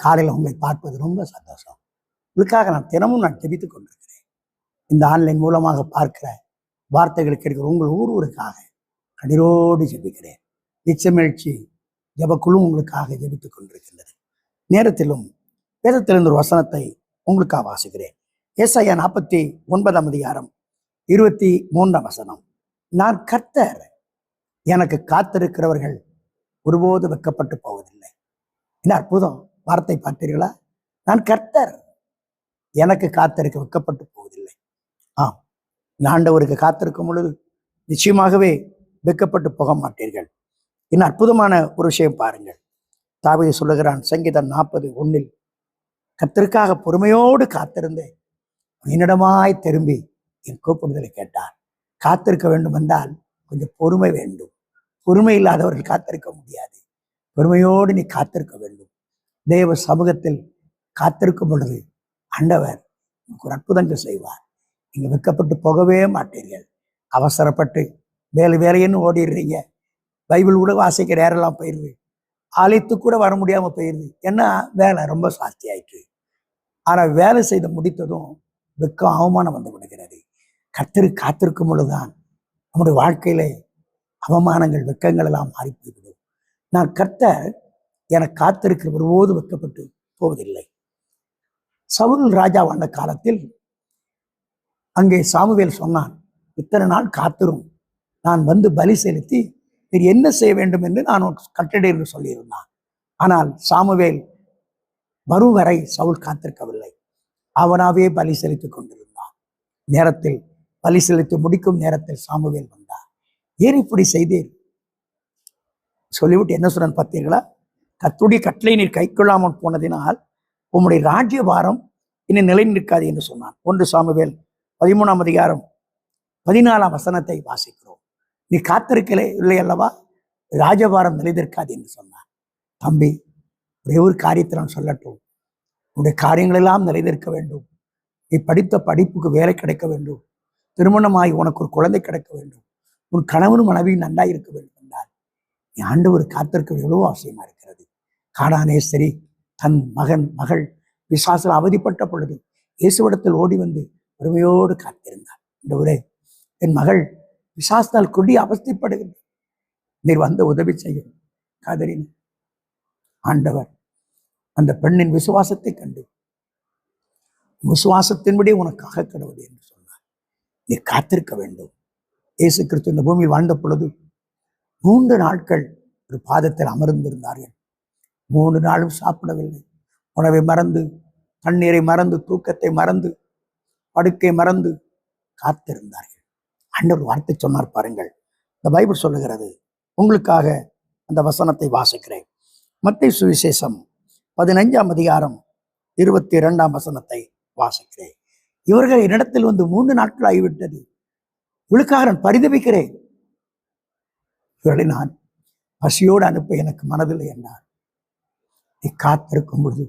காலையில் உங்களை பார்ப்பது ரொம்ப சந்தோஷம். உங்களுக்காக நான் தினமும் ஜெபித்துக் கொண்டிருக்கிறேன். இந்த ஆன்லைன் மூலமாக பார்க்கிற வார்த்தைகளுக்கு இருக்கிற உங்கள் ஊருக்காக கண்ணீரோடு ஜெபிக்கிறேன். நிச்சயமேழ்ச்சி ஜெபக்குழு உங்களுக்காக ஜெபித்துக் கொண்டிருக்கின்றது. நேரத்திலும் வேதத்திலிருந்து ஒரு வசனத்தை உங்களுக்காக வாசிக்கிறேன். ஏசாயா 49 அதிகாரம் 23 வசனம். நான் கர்த்தர், எனக்கு காத்திருக்கிறவர்கள் ஒருபோது வெட்கப்பட்டு போவதில்லை. என்ன அற்புதம் வார்த்தை பார்த்தீர்களா? நான் கர்த்தர், எனக்கு காத்திருக்க வெட்கப்பட்டு போவதில்லை. ஆம், ஆண்டவருக்கு காத்திருக்கும் பொழுது நிச்சயமாகவே வெட்கப்பட்டு போக மாட்டீர்கள். இன்னும் அற்புதமான ஒரு விஷயம் பாருங்கள். தாவீது சொல்லுகிறான் சங்கீதம் 40:1, கர்த்தருக்காக பொறுமையோடு காத்திருந்தேன், என்னிடமாய் திரும்பி என் கூப்பிடுதலை கேட்டார். காத்திருக்க வேண்டும் என்றால் கொஞ்சம் பொறுமை வேண்டும். பொறுமை இல்லாதவர்கள் காத்திருக்க முடியாது. பொறுமையோடு நீ காத்திருக்க வேண்டும். தேவ சமூகத்தில் காத்திருக்கும் பொழுது ஆண்டவர் உங்களுக்கு ஒரு அற்புதங்கள் செய்வார். நீங்க வெட்கப்பட்டு போகவே மாட்டீர்கள். அவசரப்பட்டு வேலைன்னு ஓடிடுறீங்க. பைபிள் கூட வாசிக்கிற நேரெல்லாம் போயிடுது. ஆலயத்துக்கு கூட வர முடியாம போயிடுது. ஏன்னா வேலை ரொம்ப சாஸ்தி ஆயிற்று. ஆனா வேலை செய்து முடித்ததும் வெக்கம், அவமானம் வந்து விடுகிறது. கர்த்தரு காத்திருக்கும் பொழுதுதான் நம்முடைய வாழ்க்கையில அவமானங்கள், வெக்கங்கள் எல்லாம் மாறி போய்விடும். நான் கர்த்தர் எனக்கு காத்திருக்கிற ஒருபோது வெட்கப்பட்டு போவதில்லை. சவுல் ராஜா வந்த காலத்தில் அங்கே சாமுவேல் சொன்னான், இத்தனை நாள் காத்திரும், நான் வந்து பலி செலுத்தி நீர் என்ன செய்ய வேண்டும் என்று நான் கட்டளை என்று சொல்லியிருந்தான். ஆனால் சாமுவேல் வரும் வரை சவுல் காத்திருக்கவில்லை. அவனாவே பலி செலுத்திக் கொண்டிருந்தான். நேரத்தில் பலி செலுத்தி முடிக்கும் நேரத்தில் சாமுவேல் வந்தார். ஏன் இப்படி செய்தீர் சொல்லிவிட்டு என்ன சொன்னான் பார்த்தீர்களா? கர்த்தருடைய கட்டளை நீர் கைக்கொள்ளாமல் போனதினால் உம்முடைய ராஜ்யபாரம் இன்னும் நிலை நிற்காது என்று சொன்னான். 1 சாமுவேல் 13 அதிகாரம் 14 வசனத்தை வாசிக்கிறோம். நீ காத்திருக்கலே இல்லை அல்லவா, ராஜபாரம் நிலைநிற்காது என்று சொன்னான். தம்பி, ஒரே ஒரு காரியத்தை நான் சொல்லட்டும். உன்னுடைய காரியங்கள் எல்லாம் நிலைநிற்க வேண்டும். நீ படித்த படிப்புக்கு வேலை கிடைக்க வேண்டும். திருமணமாகி உனக்கு ஒரு குழந்தை கிடைக்க வேண்டும். உன் கணவனும் மனைவியும் நன்றாக இருக்க வேண்டும் என்றால் நீ ஆண்டவர் காத்திருக்க எவ்வளவோ அவசியமா இருக்கிறது. கானானேஸ்வரி தன் மகள் பிசாசில் அவதிப்பட்ட பொழுது இயேசுவிடத்தில் ஓடி வந்து பொறுமையோடு காத்திருந்தார். ஆண்டவரே, என் மகள் பிசாசால் கொடி அவஸ்தைப்படுகிறது, நீர் வந்து உதவி செய்யும் காதலின். ஆண்டவர் அந்த பெண்ணின் விசுவாசத்தை கண்டு விசுவாசத்தின்படி உனக்காக கடவுள் என்று சொன்னார். நீ காத்திருக்க வேண்டும். இயேசு கிறிஸ்து இந்த பூமியில் வாழ்ந்த பொழுது 3 நாட்கள் ஒரு பாதத்தில் அமர்ந்திருந்தார்கள். 3 நாளும் சாப்பிடவில்லை. உணவை மறந்து, தண்ணீரை மறந்து, தூக்கத்தை மறந்து, படுக்கை மறந்து காத்திருந்தார்கள். ஆண்டவர் வார்த்தை சொன்னார் பாருங்கள். இந்த பைபிள் சொல்லுகிறது. உங்களுக்காக அந்த வசனத்தை வாசிக்கிறேன். மத்தேயு சுவிசேஷம் 15 அதிகாரம் 22 வசனத்தை வாசிக்கிறேன். இவர்கள் என்னிடத்தில் வந்து 3 நாட்கள் ஆகிவிட்டது, இவளுக்காக நான் பரிதபிக்கிறேன். இவர்களை நான் பசியோடு அனுப்ப எனக்கு மனதில்லை என்றார். நீ காத்திருக்கும் பொழுது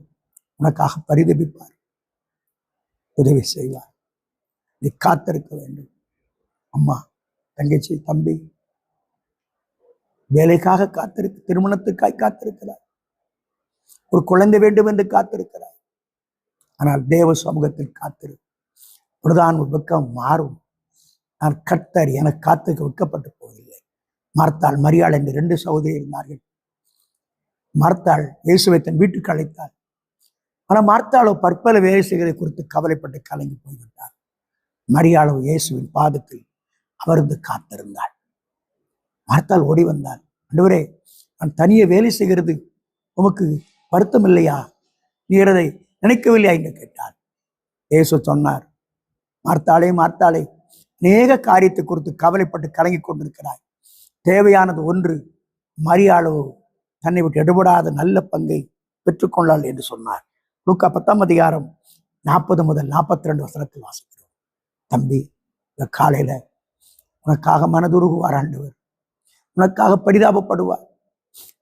உனக்காக பரிதபிப்பார், உதவி செய்வார். நீ காத்திருக்க வேண்டும். அம்மா, தங்கச்சி, தம்பி, வேலைக்காக காத்திருக்கு, திருமணத்துக்காய் காத்திருக்கிறார், ஒரு குழந்தை வேண்டும் என்று காத்திருக்கிறார். ஆனால் தேவ சமூகத்தில் காத்திரு, பொழுதான் வெட்கம் மாறும். நான் கர்த்தர், எனக்கு காத்திருக்க வெட்கப்பட்டு போவதில்லை. மார்த்தாள், மரியாள் என்று 2 சகோதரி இருந்தார்கள். மார்த்தாள் இயேசுவை தன் வீட்டுக்கு அழைத்தாள். ஆனால் மார்த்தாளோ பற்பல வேலை செய்வதை குறித்து கவலைப்பட்டு கலங்கி போய்விட்டார். மரியாளோ இயேசுவின் பாதத்தில் அமர்ந்து காத்திருந்தாள். மார்த்தாள் ஓடி வந்தாள். ஆண்டவரே, நான் தனியே வேலை செய்கிறது உமக்கு வருத்தம் இல்லையா? நீர் அதை நினைக்கவில்லையா என்று கேட்டாள். இயேசு சொன்னார், மார்த்தாளே, மார்த்தாளே, அநேக காரியத்தை குறித்து கவலைப்பட்டு கலங்கி கொண்டிருக்கிறாய். தேவையானது ஒன்று. மரியாளோ தன்னை விட்டு எடுபடாத நல்ல பங்கை பெற்றுக்கொண்டாள் என்று சொன்னார். லூக்கா 10 அதிகாரம் 40 முதல் 42 வசனத்தில் வாசிக்கிறோம். தம்பி, இந்த காலையில உனக்காக மனதுருகுவார் ஆண்டவர், உனக்காக பரிதாபப்படுவார்.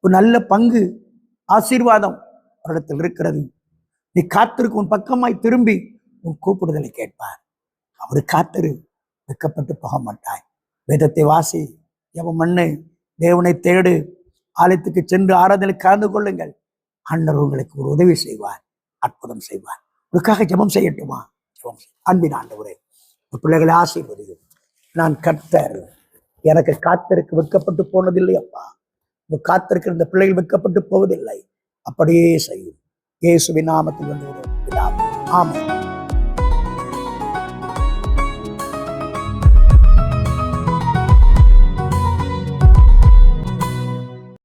ஒரு நல்ல பங்கு, ஆசீர்வாதம் அவரிடத்தில் இருக்கிறது. நீ காத்திருக்கு, உன் பக்கமாய் திரும்பி உன் கூப்பிடுதலை கேட்பார். அவரு காத்திரு, வெட்கப்பட்டு போக மாட்டாய். வேதத்தை வாசி, ஜெபம் பண்ணு, தேவனை தேடு, ஆலயத்துக்கு சென்று ஆராதனை கலந்து கொள்ளுங்கள். ஆண்டவர் உங்களுக்கு ஒரு உதவி செய்வார், அற்புதம் செய்வார். உங்களுக்காக ஜெபம் செய்யட்டுமா? ஜெபம் செய்ய. அன்பின் ஆண்டவரே, பிள்ளைகளை ஆசீர்வதியும். நான் கர்த்தர், எனக்கு காத்திருக்க வெட்கப்பட்டு போனதில்லை அப்பா. காத்திருக்கிற இந்த பிள்ளைகள் வெட்கப்பட்டு போவதில்லை. அப்படியே செய்யும். இயேசுவின் நாமத்தில் வந்து ஆமென்.